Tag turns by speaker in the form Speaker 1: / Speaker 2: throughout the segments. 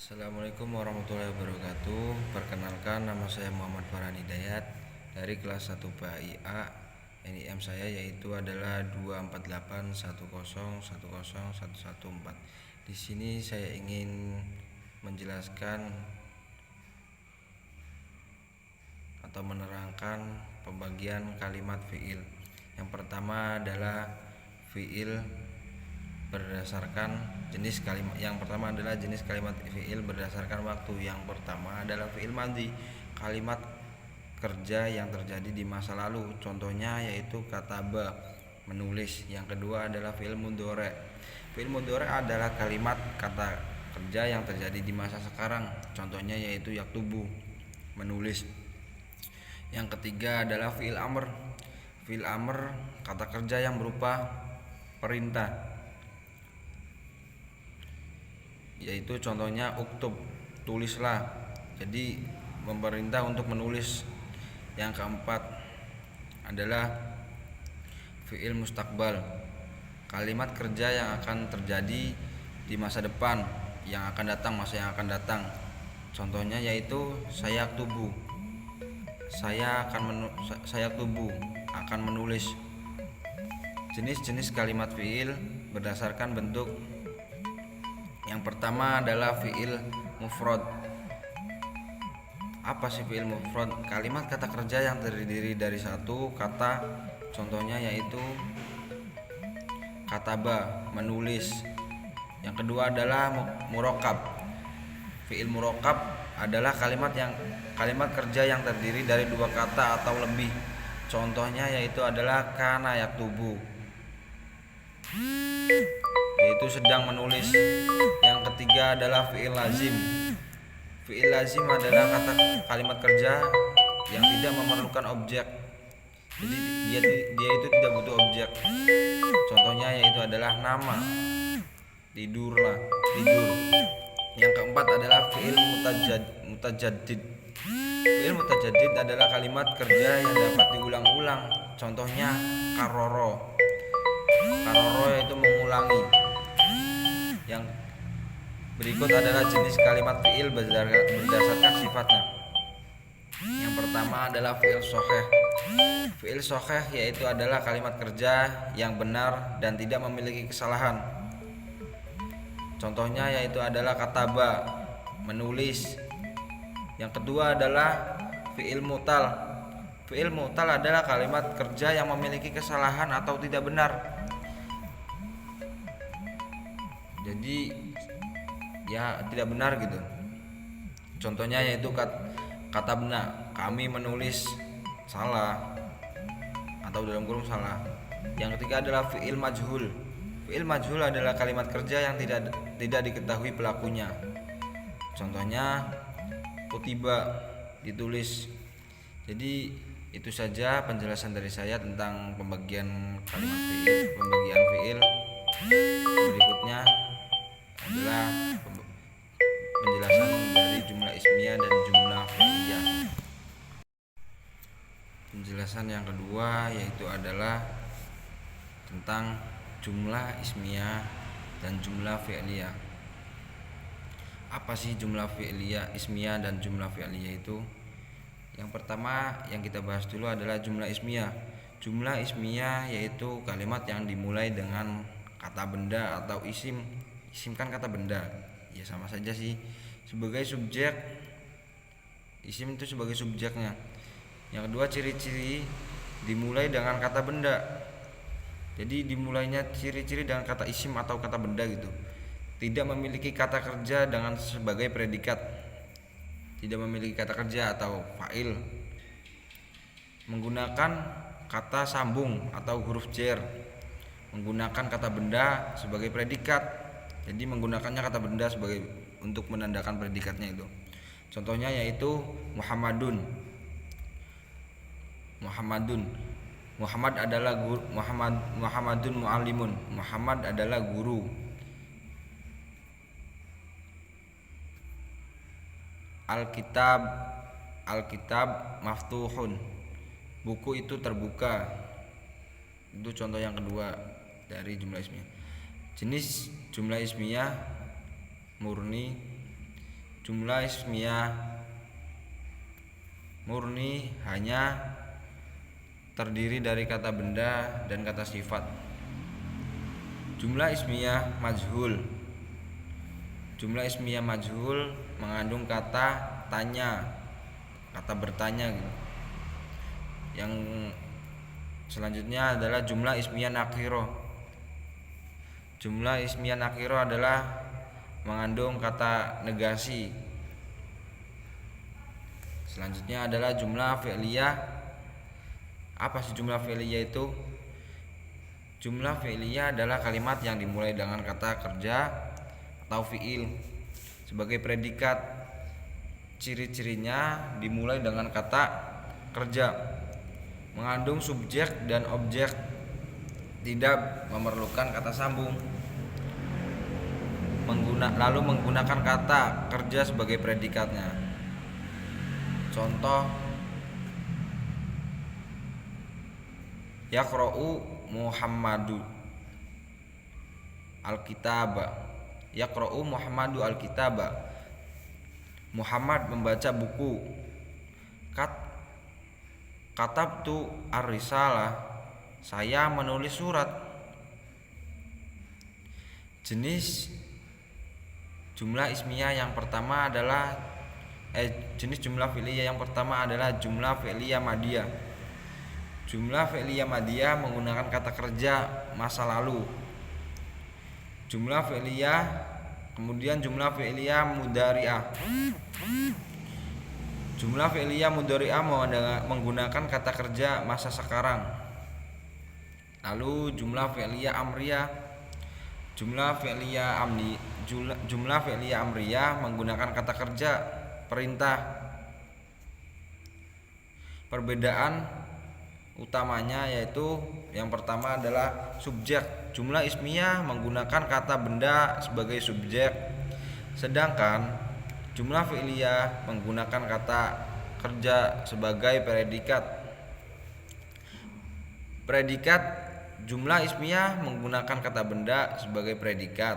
Speaker 1: Assalamualaikum warahmatullahi wabarakatuh. Perkenalkan, nama saya Muhammad Farhan Hidayat dari kelas 1 PAIA. NIM saya yaitu adalah 24810101114. Di sini saya ingin menjelaskan atau menerangkan pembagian kalimat fiil. Yang pertama adalah fiil berdasarkan jenis kalimat. Yang pertama adalah jenis kalimat fiil berdasarkan waktu. Yang pertama adalah fiil madhi, kalimat kerja yang terjadi di masa lalu. Contohnya yaitu kataba, menulis. Yang kedua adalah fiil mudhari. Fiil mudhari adalah kalimat kata kerja yang terjadi di masa sekarang. Contohnya yaitu yaktubu, menulis. Yang ketiga adalah fiil amr. Fiil amr kata kerja yang berupa perintah, yaitu contohnya uktub, tulislah. Jadi memerintah untuk menulis. Yang keempat adalah fiil mustakbal, kalimat kerja yang akan terjadi di masa depan, yang akan datang, masa yang akan datang. Contohnya yaitu saya tubuh, saya tubuh akan menulis. Jenis-jenis kalimat fiil berdasarkan bentuk. Yang pertama adalah fiil mufrad. Apa sih fiil mufrad? Kalimat kata kerja yang terdiri dari satu kata. Contohnya yaitu kataba, menulis. Yang kedua adalah murakkab. Fiil murakkab adalah kalimat kerja yang terdiri dari dua kata atau lebih. Contohnya yaitu adalah kana yaktubu, yaitu sedang menulis. Yang ketiga adalah fiil lazim. Fiil lazim adalah kalimat kerja yang tidak memerlukan objek. Jadi dia itu tidak butuh objek. Contohnya yaitu adalah nama, tidur. Yang keempat adalah fiil mutajaddid. Fiil mutajaddid adalah kalimat kerja yang dapat diulang-ulang. Contohnya karoro. Karoro yaitu mengulangi. Yang berikut adalah jenis kalimat fiil berdasarkan sifatnya. Yang pertama adalah fiil sahih. Fiil sahih yaitu adalah kalimat kerja yang benar dan tidak memiliki kesalahan. Contohnya yaitu adalah kataba, menulis. Yang kedua adalah fiil mutal. Fiil mutal adalah kalimat kerja yang memiliki kesalahan atau tidak benar. Jadi ya tidak benar gitu. Contohnya yaitu katabna, kami menulis, salah atau dalam kurung salah. Yang ketiga adalah fiil majhul. Fiil majhul adalah kalimat kerja yang tidak diketahui pelakunya. Contohnya kutiba, ditulis. Jadi itu saja penjelasan dari saya tentang pembagian kalimat fiil, pembagian fiil. Berikutnya adalah penjelasan dari jumlah ismiyah dan jumlah fi'liyah. Penjelasan yang kedua yaitu adalah tentang jumlah ismiyah dan jumlah fi'liyah. Apa sih jumlah fi'liyah, ismiyah dan jumlah fi'liyah itu? Yang pertama yang kita bahas dulu adalah jumlah ismiyah. Jumlah ismiyah yaitu kalimat yang dimulai dengan kata benda atau isim. Isim kan kata benda, ya sama saja sih. Sebagai subjek, isim itu sebagai subjeknya. Yang kedua ciri-ciri dimulai dengan kata benda. Jadi dimulainya ciri-ciri dengan kata isim atau kata benda gitu. Tidak memiliki kata kerja dengan sebagai predikat. Tidak memiliki kata kerja atau fa'il. Menggunakan kata sambung atau huruf jar. Menggunakan kata benda sebagai predikat. Jadi menggunakannya kata benda sebagai untuk menandakan predikatnya itu. Contohnya yaitu Muhammadun. Muhammad adalah guru. Muhammadun muallimun. Muhammad adalah guru. Alkitab maftuhun. Buku itu terbuka. Itu contoh yang kedua dari jumlah ismiyah. Jenis jumlah ismiyah murni, Jumlah ismiyah murni hanya terdiri dari kata benda dan kata sifat. Jumlah ismiyah majhul. Jumlah ismiyah majhul mengandung kata tanya, kata bertanya gitu. Yang selanjutnya adalah jumlah ismiyah nakiro. Jumlah ismiyah nakiro adalah mengandung kata negasi. Selanjutnya adalah jumlah fi'liyah. Apa sih jumlah fi'liyah itu? Jumlah fi'liyah adalah kalimat yang dimulai dengan kata kerja atau fi'il sebagai predikat. Ciri-cirinya dimulai dengan kata kerja, mengandung subjek dan objek, tidak memerlukan kata sambung, lalu menggunakan kata kerja sebagai predikatnya. Contoh: yaqra'u Muhammadu al-kitaba. Yaqra'u Muhammadu al-kitaba. Muhammad membaca buku. Katabtu ar-risalah. Saya menulis surat. Jenis jumlah ismiyah yang pertama adalah jenis jumlah fi'liyah yang pertama adalah jumlah fi'liyah madiyah. Jumlah fi'liyah madiyah menggunakan kata kerja masa lalu. Jumlah fi'liyah, kemudian jumlah fi'liyah mudhari'ah. Jumlah fi'liyah mudhari'ah menggunakan kata kerja masa sekarang. Lalu jumlah fi'liyah amriyah. Jumlah fi'liyah amriyah menggunakan kata kerja perintah. Perbedaan utamanya yaitu yang pertama adalah subjek. Jumlah ismiyah menggunakan kata benda sebagai subjek, sedangkan jumlah fi'liyah menggunakan kata kerja sebagai predikat. Predikat jumlah ismiyah menggunakan kata benda sebagai predikat,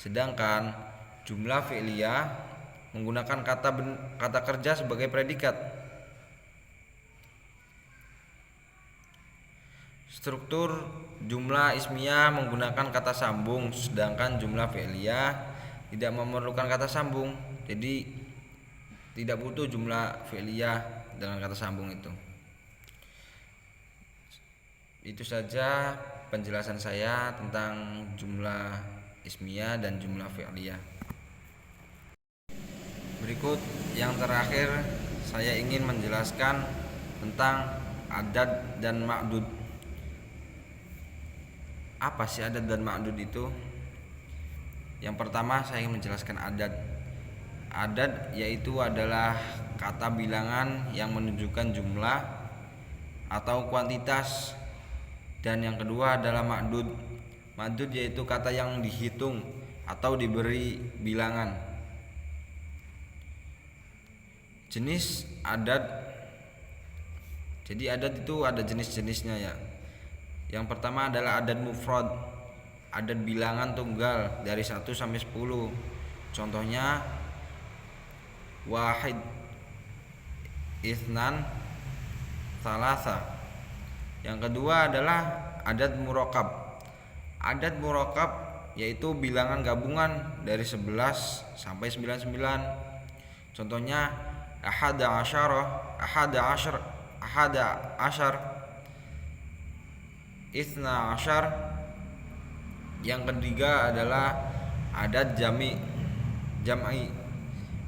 Speaker 1: sedangkan jumlah fi'liyah menggunakan kata kerja sebagai predikat. Struktur jumlah ismiyah menggunakan kata sambung, sedangkan jumlah fi'liyah tidak memerlukan kata sambung. Jadi tidak butuh jumlah fi'liyah dengan kata sambung itu. Itu saja penjelasan saya tentang jumlah ismiyah dan jumlah fi'liyah. Berikut yang terakhir, saya ingin menjelaskan tentang adad dan ma'dud. Apa sih adad dan ma'dud itu? Yang pertama saya ingin menjelaskan adad. Adad yaitu adalah kata bilangan yang menunjukkan jumlah atau kuantitas. Dan yang kedua adalah ma'dud. Ma'dud yaitu kata yang dihitung atau diberi bilangan. Jenis adad. Jadi adad itu ada jenis-jenisnya ya. Yang pertama adalah adad mufrad. Adad bilangan tunggal dari 1 sampai 10. Contohnya wahid, itsnan, tsalatsa. Yang kedua adalah adad murakkab. Adad murakkab yaitu bilangan gabungan dari 11 sampai 99. Contohnya ahada asyar, itsna asyar. Yang ketiga adalah adad jam'i.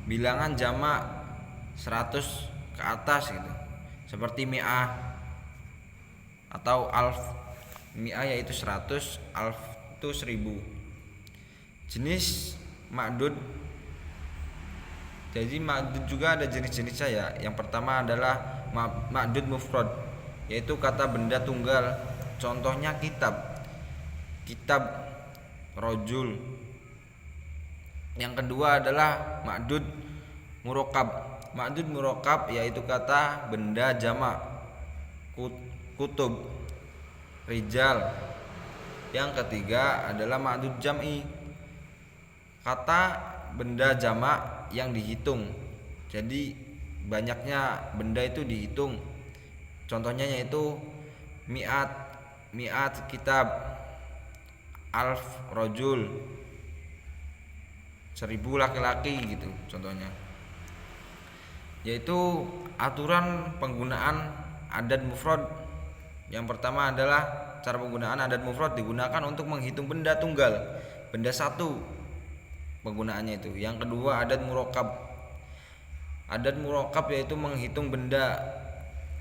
Speaker 1: Bilangan jamak 100 ke atas gitu. Seperti mi'ah atau alf. Mi'ah yaitu 100, alf itu 1000. Jenis ma'dud. Jadi ma'dud juga ada jenis-jenisnya ya. Yang pertama adalah ma'dud mufrad, yaitu kata benda tunggal. Contohnya kitab, rojul. Yang kedua adalah ma'dud murakkab. Ma'dud murakkab yaitu kata benda jamak. Kutub, rijal. Yang ketiga adalah ma'dud jam'i. Kata benda jamak yang dihitung. Jadi banyaknya benda itu dihitung. Contohnya yaitu mi'at kitab, alf rojul, 1000 laki-laki gitu contohnya. Yaitu aturan penggunaan adad mufrad. Yang pertama adalah cara penggunaan adad mufrad digunakan untuk menghitung benda tunggal, benda satu penggunaannya itu. Yang kedua adad murakkab. Adad murakkab yaitu menghitung benda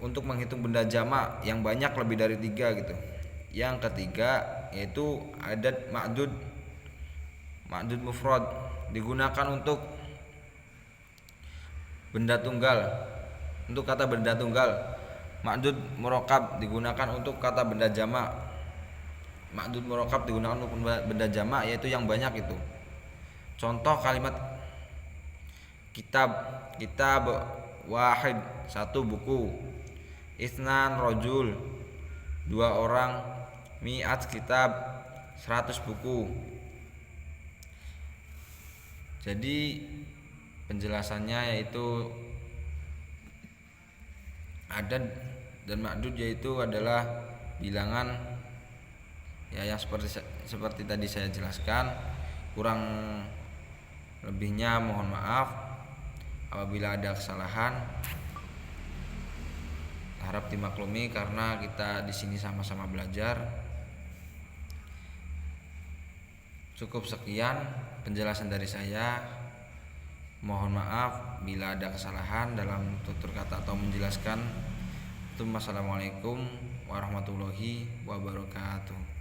Speaker 1: untuk menghitung benda jamak yang banyak lebih dari 3 gitu. Yang ketiga yaitu adad ma'dud. Ma'dud mufrad digunakan untuk benda tunggal, untuk kata benda tunggal. Ma'dud murakkab digunakan untuk kata benda jamak. Ma'dud murakkab digunakan untuk benda jamak yaitu yang banyak itu. Contoh kalimat kitab wahid, 1 buku. Itsnan rojul, 2 orang. Mi'at kitab, 100 buku. Jadi penjelasannya yaitu adad dan ma'dud yaitu adalah bilangan ya yang seperti tadi saya jelaskan. Kurang lebihnya mohon maaf apabila ada kesalahan. Harap dimaklumi karena kita di sini sama-sama belajar. Cukup sekian penjelasan dari saya. Mohon maaf bila ada kesalahan dalam tutur kata atau menjelaskan. Wassalamualaikum warahmatullahi wabarakatuh.